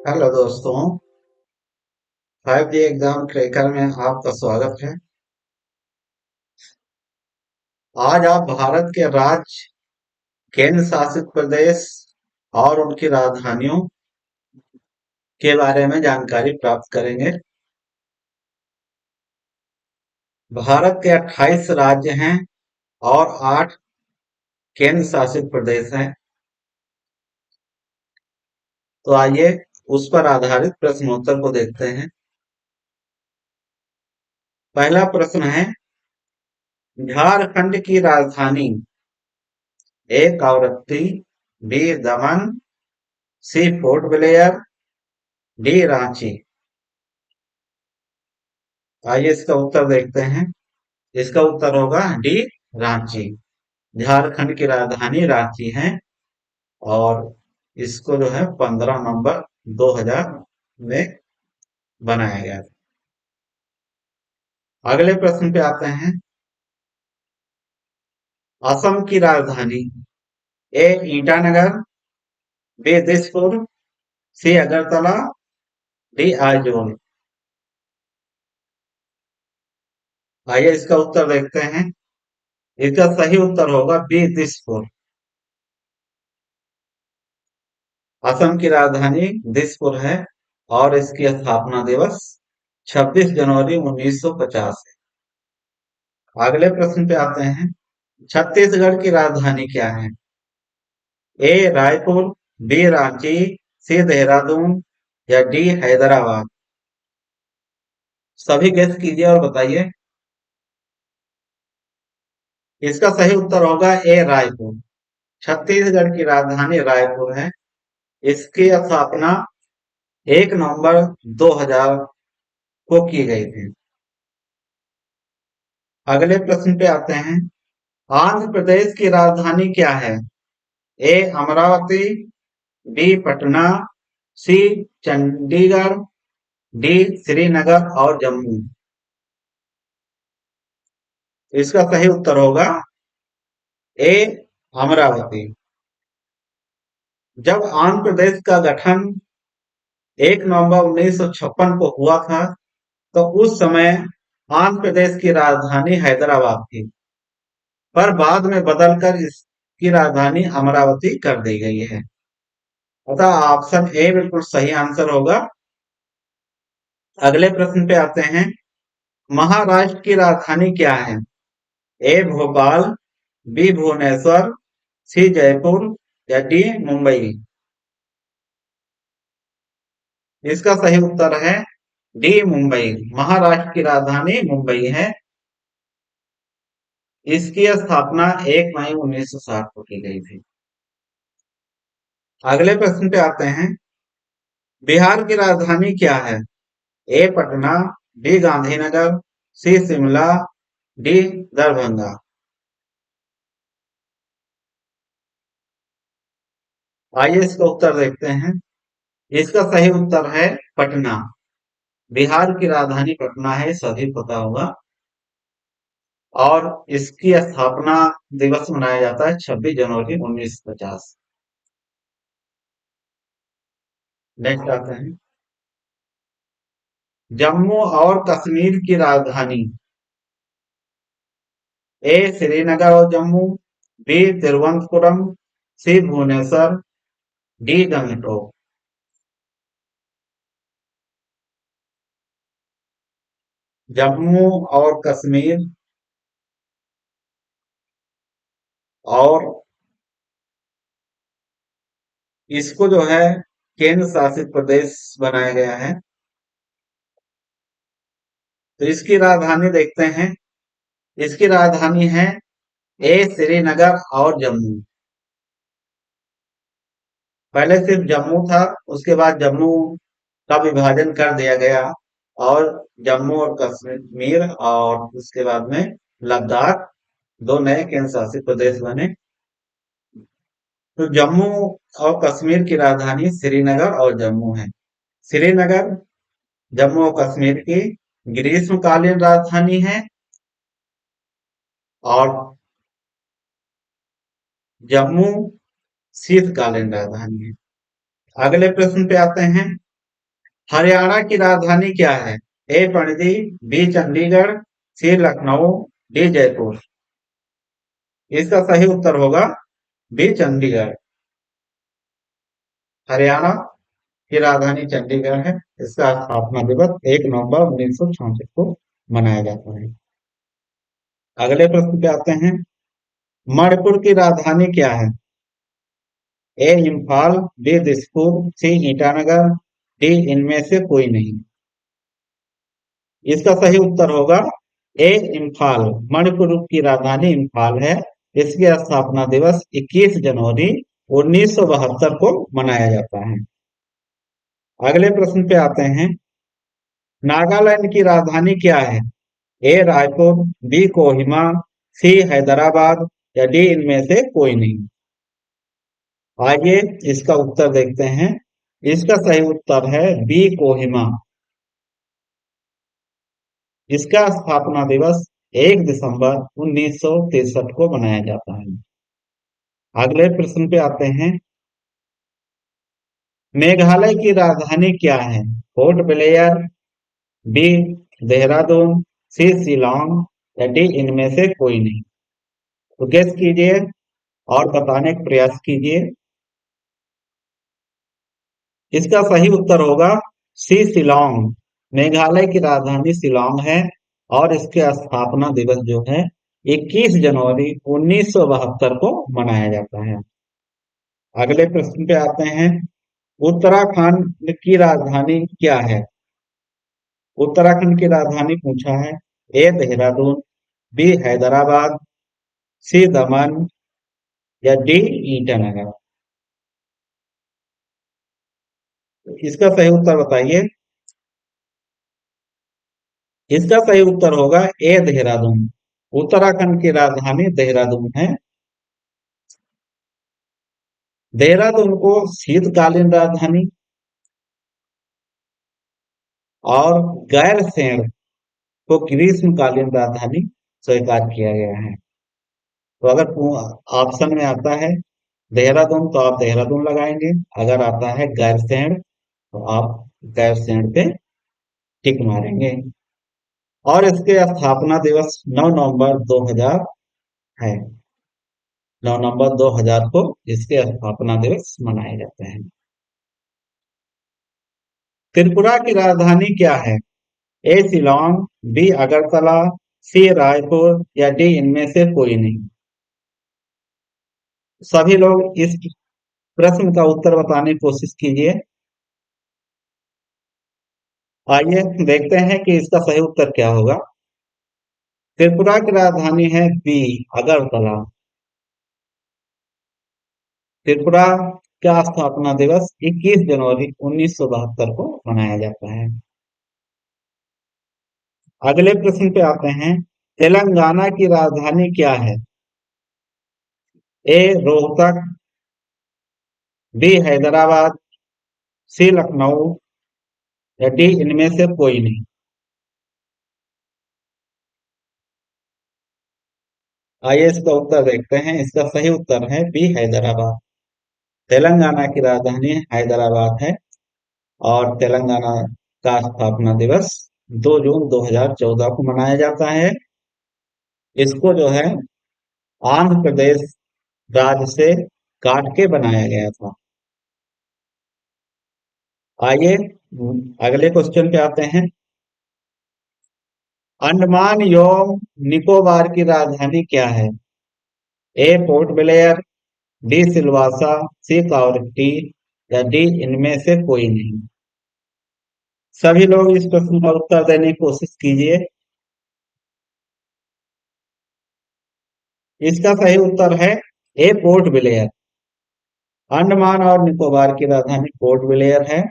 Hello दोस्तों। 5G exam cracker में आपका स्वागत है। आज आप भारत के राज्य, केंद्र शासित प्रदेश और उनकी राजधानियों के बारे में जानकारी प्राप्त करेंगे। भारत के 28 राज्य हैं और 8 केंद्र शासित प्रदेश हैं। तो आइए उस पर आधारित प्रश्नोत्तर को देखते हैं। पहला प्रश्न है, झारखंड की राजधानी ए कावरत्ती, बी दमन, सी पोर्ट ब्लेयर, डी रांची। आइए इसका उत्तर देखते हैं। इसका उत्तर होगा डी रांची। झारखंड की राजधानी रांची है और इसको जो है 15 नवंबर 2000 में बनाया गया था। अगले प्रश्न पे आते हैं। असम की राजधानी ए ईटानगर, बी दिसपुर, सी अगरतला, डी आइजोल। आइए इसका उत्तर देखते हैं। इसका सही उत्तर होगा बी दिसपुर। असम की राजधानी दिसपुर है और इसकी स्थापना दिवस 26 जनवरी 1950 है। अगले प्रश्न पे आते हैं। छत्तीसगढ़ की राजधानी क्या है? ए रायपुर, बी रांची, सी देहरादून या डी हैदराबाद। सभी गेस कीजिए और बताइए। इसका सही उत्तर होगा ए रायपुर। छत्तीसगढ़ की राजधानी रायपुर है। इसकी स्थापना 1 नवंबर 2000 को की गई थी। अगले प्रश्न पे आते हैं। आंध्र प्रदेश की राजधानी क्या है? ए अमरावती, बी पटना, सी चंडीगढ़, डी श्रीनगर और जम्मू। इसका सही उत्तर होगा ए अमरावती। जब आंध्र प्रदेश का गठन 1 नवंबर 1956 को हुआ था, तो उस समय आंध्र प्रदेश की राजधानी हैदराबाद थी, पर बाद में बदलकर इसकी राजधानी अमरावती कर दी गई है। अतः ऑप्शन ए बिल्कुल सही आंसर होगा। अगले प्रश्न पे आते हैं। महाराष्ट्र की राजधानी क्या है? ए भोपाल, बी भुवनेश्वर, सी जयपुर या डी मुंबई। इसका सही उत्तर है डी मुंबई। महाराष्ट्र की राजधानी मुंबई है। इसकी स्थापना 1 मई 1960 को की गई थी। अगले प्रश्न पे आते हैं। बिहार की राजधानी क्या है? ए पटना, बी गांधीनगर, सी शिमला, डी दरभंगा। आइए इसका उत्तर देखते हैं। इसका सही उत्तर है पटना। बिहार की राजधानी पटना है, सभी पता होगा। और इसकी स्थापना दिवस मनाया जाता है 26 जनवरी 1950। नेक्स्ट आते हैं। जम्मू और कश्मीर की राजधानी ए श्रीनगर और जम्मू, बी तिरुवनंतपुरम, सी भुवनेश्वर, डी गंगटोक। जम्मू और कश्मीर और इसको जो है केंद्र शासित प्रदेश बनाया गया है। तो इसकी राजधानी देखते हैं। इसकी राजधानी है ए श्रीनगर और जम्मू। पहले सिर्फ जम्मू था, उसके बाद जम्मू का विभाजन कर दिया गया और जम्मू और कश्मीर और उसके बाद में लद्दाख, दो नए केंद्र शासित प्रदेश बने। तो जम्मू और कश्मीर की राजधानी श्रीनगर और जम्मू है। श्रीनगर जम्मू और कश्मीर की ग्रीष्मकालीन राजधानी है और जम्मू शीतकालीन राजधानी है। अगले प्रश्न पे आते हैं। हरियाणा की राजधानी क्या है? ए पणजी, बी चंडीगढ़, सी लखनऊ, डी जयपुर। इसका सही उत्तर होगा बी चंडीगढ़। हरियाणा की राजधानी चंडीगढ़ है। इसका स्थापना दिवस 1 नवंबर 1966 को मनाया जाता है। अगले प्रश्न पे आते हैं। मणिपुर की राजधानी क्या है? ए इम्फाल, बी दिसपुर, सी ईटानगर, डी इनमें से कोई नहीं। इसका सही उत्तर होगा ए इम्फाल। मणिपुर की राजधानी इम्फाल है। इसकी स्थापना दिवस 21 जनवरी 1972 को मनाया जाता है। अगले प्रश्न पे आते हैं। नागालैंड की राजधानी क्या है? ए रायपुर, बी कोहिमा, सी हैदराबाद या डी इनमें से कोई नहीं। आइए इसका उत्तर देखते हैं। इसका सही उत्तर है बी कोहिमा। इसका स्थापना दिवस 1 दिसंबर 1963 को मनाया जाता है। अगले प्रश्न पे आते हैं। मेघालय की राजधानी क्या है? पोर्ट ब्लेयर, बी देहरादून, सी शिलांग या डी इनमें से कोई नहीं। तो गेस कीजिए और बताने का प्रयास कीजिए। इसका सही उत्तर होगा सी शिलांग। मेघालय की राजधानी शिलांग है और इसके स्थापना दिवस जो है 21 जनवरी 1972 को मनाया जाता है। अगले प्रश्न पे आते हैं। उत्तराखंड की राजधानी क्या है? उत्तराखंड की राजधानी पूछा है। ए देहरादून, बी हैदराबाद, सी दमन या डी ईटानगर। इसका सही उत्तर बताइए। इसका सही उत्तर होगा ए देहरादून। उत्तराखंड की राजधानी देहरादून है। देहरादून को शीतकालीन राजधानी और गैरसैंण को ग्रीष्मकालीन राजधानी स्वीकार किया गया है। तो अगर ऑप्शन में आता है देहरादून तो आप देहरादून लगाएंगे। अगर आता है गैरसैंण तो आप गैरसैंण पे टिक मारेंगे। और इसके स्थापना दिवस 9 नवंबर 2000 है। 9 नवंबर 2000 को इसके स्थापना दिवस मनाए जाते हैं। त्रिपुरा की राजधानी क्या है? ए शिलोंग, बी अगरतला, सी रायपुर या डी इनमें से कोई नहीं। सभी लोग इस प्रश्न का उत्तर बताने की कोशिश कीजिए। आइए देखते हैं कि इसका सही उत्तर क्या होगा। त्रिपुरा की राजधानी है बी अगरतला। त्रिपुरा का स्थापना दिवस 21 जनवरी 1972 को मनाया जाता है। अगले प्रश्न पे आते हैं। तेलंगाना की राजधानी क्या है? ए रोहतक, बी हैदराबाद, सी लखनऊ या डी इनमें से कोई नहीं। आइए इसका उत्तर देखते हैं। इसका सही उत्तर है बी हैदराबाद। तेलंगाना की राजधानी हैदराबाद है और तेलंगाना का स्थापना दिवस 2 जून 2014 को मनाया जाता है। इसको जो है आंध्र प्रदेश राज्य से काट के बनाया गया था। आइए अगले क्वेश्चन पे आते हैं। अंडमान एवं निकोबार की राजधानी क्या है? ए पोर्ट ब्लेयर, बी सिलवासा, सी कावरत्ती या डी इनमें से कोई नहीं। सभी लोग इस प्रश्न का उत्तर देने की कोशिश कीजिए। इसका सही उत्तर है ए पोर्ट ब्लेयर। अंडमान और निकोबार की राजधानी पोर्ट ब्लेयर है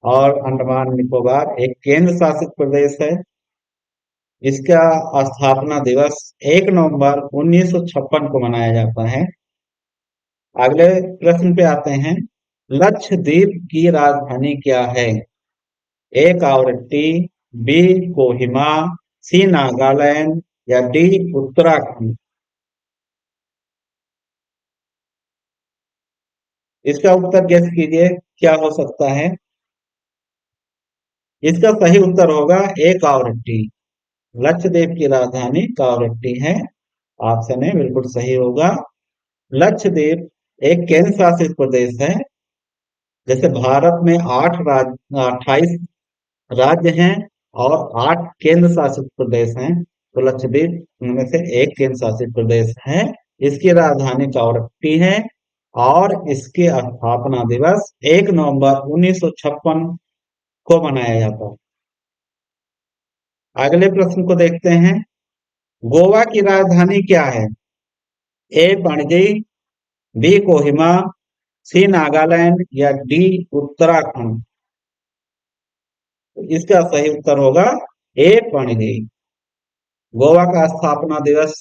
और अंडमान निकोबार एक केंद्र शासित प्रदेश है। इसका स्थापना दिवस 1 नवंबर 1956 को मनाया जाता है। अगले प्रश्न पे आते हैं। लक्षद्वीप की राजधानी क्या है? ए कावरत्ती, बी कोहिमा, सी नागालैंड या डी उत्तराखंड। इसका उत्तर गेस कीजिए क्या हो सकता है। इसका सही उत्तर होगा ए कावरत्ती। लक्षद्वीप की राजधानी कावरत्ती है। ऑप्शन ए बिल्कुल सही होगा। लक्षद्वीप एक केंद्र शासित प्रदेश है। जैसे भारत में 28 राज्य हैं और 8 केंद्र शासित प्रदेश हैं, तो लक्षद्वीप उनमें से एक केंद्र शासित प्रदेश है। इसकी राजधानी कावरत्ती है और इसके स्थापना दिवस 1 नवंबर 1956 को मनाया जाता है। अगले प्रश्न को देखते हैं। गोवा की राजधानी क्या है? ए पणजी, बी कोहिमा, सी नागालैंड या डी उत्तराखंड। इसका सही उत्तर होगा ए पणजी। गोवा का स्थापना दिवस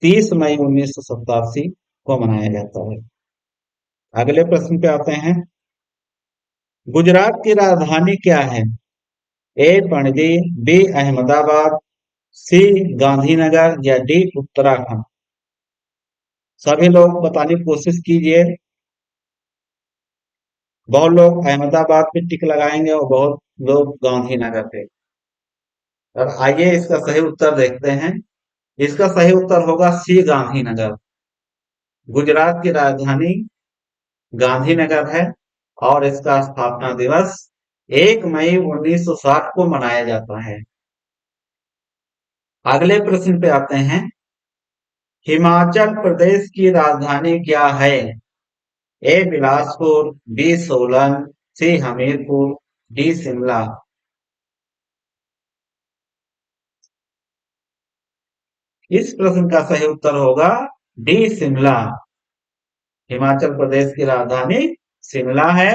30 मई 1987 को मनाया जाता है। अगले प्रश्न पे आते हैं। गुजरात की राजधानी क्या है? ए पणजी, बी अहमदाबाद, सी गांधीनगर या डी उत्तराखंड। सभी लोग बताने की कोशिश कीजिए। बहुत लोग अहमदाबाद पे टिक लगाएंगे और बहुत लोग गांधीनगर पे। और आइए इसका सही उत्तर देखते हैं। इसका सही उत्तर होगा सी गांधीनगर। गुजरात की राजधानी गांधीनगर है और इसका स्थापना दिवस 1 मई 1960 को मनाया जाता है। अगले प्रश्न पे आते हैं। हिमाचल प्रदेश की राजधानी क्या है? ए बिलासपुर, बी सोलन, सी हमीरपुर, डी शिमला। इस प्रश्न का सही उत्तर होगा डी शिमला। हिमाचल प्रदेश की राजधानी शिमला है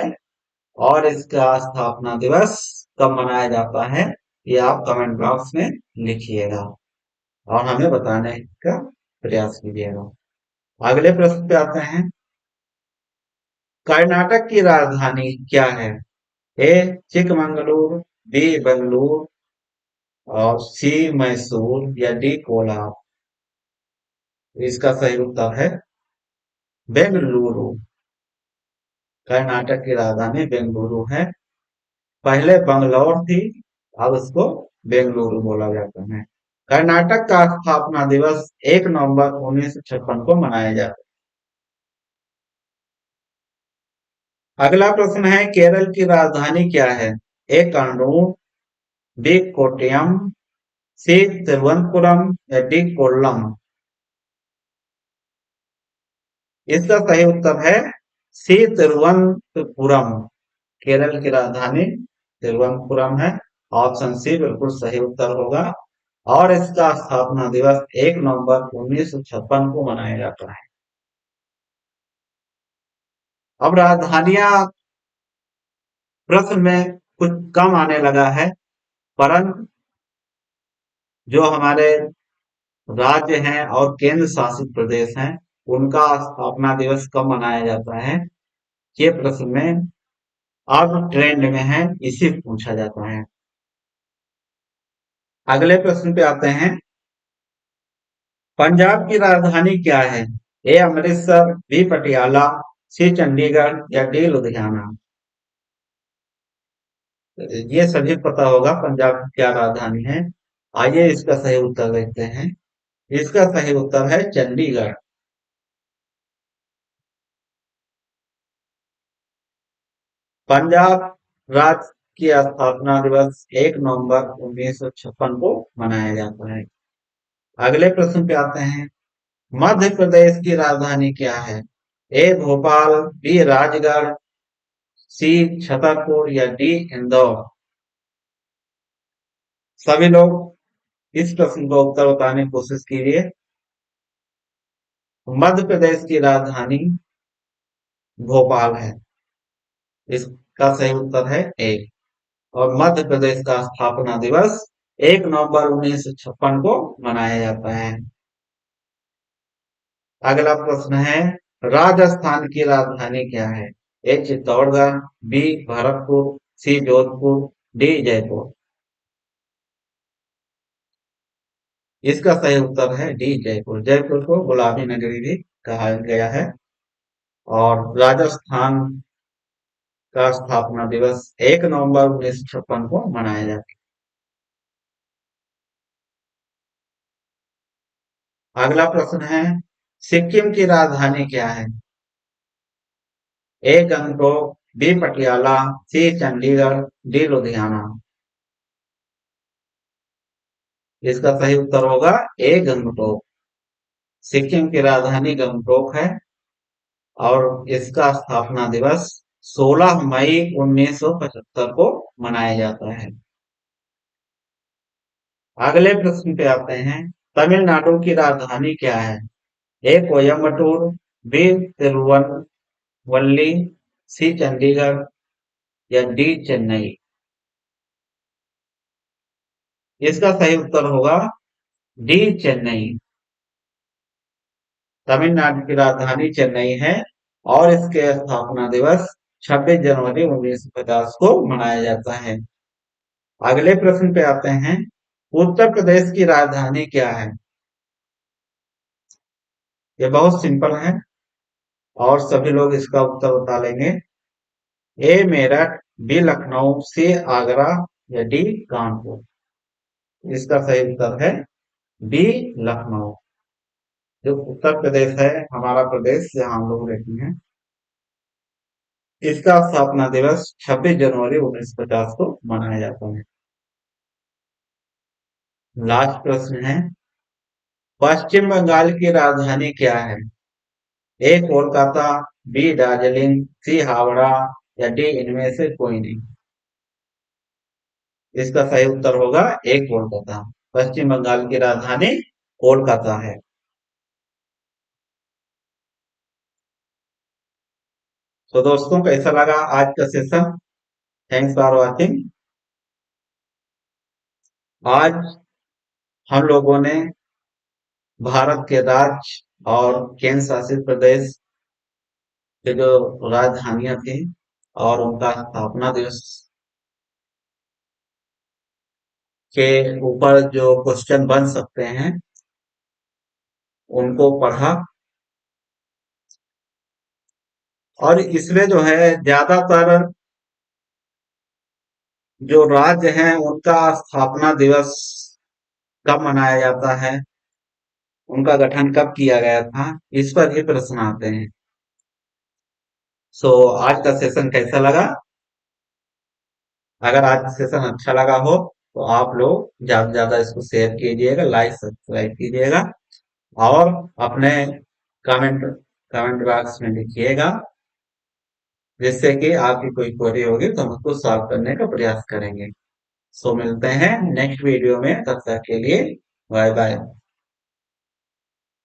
और इसका स्थापना दिवस कब मनाया जाता है, ये आप कमेंट बॉक्स में लिखिएगा और हमें बताने का प्रयास कीजिएगा। अगले प्रश्न पे आते हैं। कर्नाटक की राजधानी क्या है? ए चिकमंगलुरु, बी बेंगलुरु और सी मैसूर या डी कोलार। इसका सही उत्तर है बेंगलुरु। कर्नाटक की राजधानी बेंगलुरु है। पहले बंगलौर थी, अब उसको बेंगलुरु बोला जाता है। कर्नाटक का स्थापना दिवस 1 नवंबर 1956 को मनाया जाता है। अगला प्रश्न है। केरल की राजधानी क्या है? ए कन्नूर, बी कोट्टयम, सी तिरुवनंतपुरम या डी कोल्लम। इसका सही उत्तर है सी तिरुवनंतपुरम। केरल की राजधानी तिरुवनंतपुरम है। ऑप्शन सी बिल्कुल सही उत्तर होगा और इसका स्थापना दिवस 1 नवंबर 1956 को मनाया जाता है। अब राजधानियां प्रश्न में कुछ कम आने लगा है, परंतु जो हमारे राज्य हैं और केंद्र शासित प्रदेश हैं, उनका स्थापना दिवस कब मनाया जाता है, ये प्रश्न में अब ट्रेंड में है, इसी पूछा जाता है। अगले प्रश्न पे आते हैं। पंजाब की राजधानी क्या है? ए अमृतसर, बी पटियाला, सी चंडीगढ़ या डी लुधियाना। ये सभी पता होगा पंजाब की क्या राजधानी है। आइए इसका सही उत्तर देखते हैं। इसका सही उत्तर है चंडीगढ़। पंजाब राज्य की स्थापना दिवस 1 नवंबर 1956 को मनाया जाता है। अगले प्रश्न पे आते हैं। मध्य प्रदेश की राजधानी क्या है? ए भोपाल, बी राजगढ़, सी छतरपुर या डी इंदौर। सभी लोग इस प्रश्न का उत्तर बताने की कोशिश कीजिए। मध्य प्रदेश की राजधानी भोपाल है। इसका सही उत्तर है ए। और मध्य प्रदेश का स्थापना दिवस 1 नवंबर 1956 को मनाया जाता है। अगला प्रश्न है। राजस्थान की राजधानी क्या है? ए चित्तौड़गढ़, बी भरतपुर, सी जोधपुर, डी जयपुर। इसका सही उत्तर है डी जयपुर। जयपुर को गुलाबी नगरी भी कहा गया है। और राजस्थान का स्थापना दिवस 1 नवंबर 1956 को मनाया जाता है। अगला प्रश्न है, सिक्किम की राजधानी क्या है? ए गंगटोक, बी पटियाला, सी चंडीगढ़, डी लुधियाना। इसका सही उत्तर होगा ए गंगटोक। सिक्किम की राजधानी गंगटोक है और इसका स्थापना दिवस 16 मई 1975 को मनाया जाता है। अगले प्रश्न पे आते हैं, तमिलनाडु की राजधानी क्या है? ए कोयम्बटूर, बी तिरुवनवली, सी चंडीगढ़ या डी चेन्नई। इसका सही उत्तर होगा डी चेन्नई। तमिलनाडु की राजधानी चेन्नई है और इसके स्थापना दिवस 26 जनवरी 1950 को मनाया जाता है। अगले प्रश्न पे आते हैं, उत्तर प्रदेश की राजधानी क्या है? ये बहुत सिंपल है और सभी लोग इसका उत्तर बता लेंगे। ए मेरठ, बी लखनऊ, सी आगरा या डी कानपुर। इसका सही उत्तर है बी लखनऊ। जो उत्तर प्रदेश है हमारा प्रदेश जहां हम लोग रहते हैं, इसका स्थापना दिवस 26 जनवरी 1950 को मनाया जाता है। लास्ट प्रश्न है, पश्चिम बंगाल की राजधानी क्या है? ए कोलकाता, बी दार्जिलिंग, सी हावड़ा या डी इनमें से कोई नहीं। इसका सही उत्तर होगा ए कोलकाता। पश्चिम बंगाल की राजधानी कोलकाता है। तो दोस्तों, कैसा लगा आज का सेशन? Thanks for watching. आज हम लोगों ने भारत के राज्य और केंद्र शासित प्रदेश की जो राजधानियां थी और उनका स्थापना दिवस के ऊपर जो क्वेश्चन बन सकते हैं उनको पढ़ा। और इसमें जो है ज्यादातर जो राज्य हैं उनका स्थापना दिवस कब मनाया जाता है, उनका गठन कब किया गया था, इस पर ही प्रश्न आते हैं। सो आज का सेशन कैसा लगा? अगर आज का सेशन अच्छा लगा हो तो आप लोग ज्यादा से ज्यादा इसको शेयर कीजिएगा, लाइक सब्सक्राइब कीजिएगा और अपने कमेंट कमेंट बॉक्स में लिखिएगा, जिससे कि आपकी कोई क्वेरी होगी तो हम उसको सॉल्व करने का प्रयास करेंगे। सो मिलते हैं नेक्स्ट वीडियो में, तब तक के लिए बाय बाय।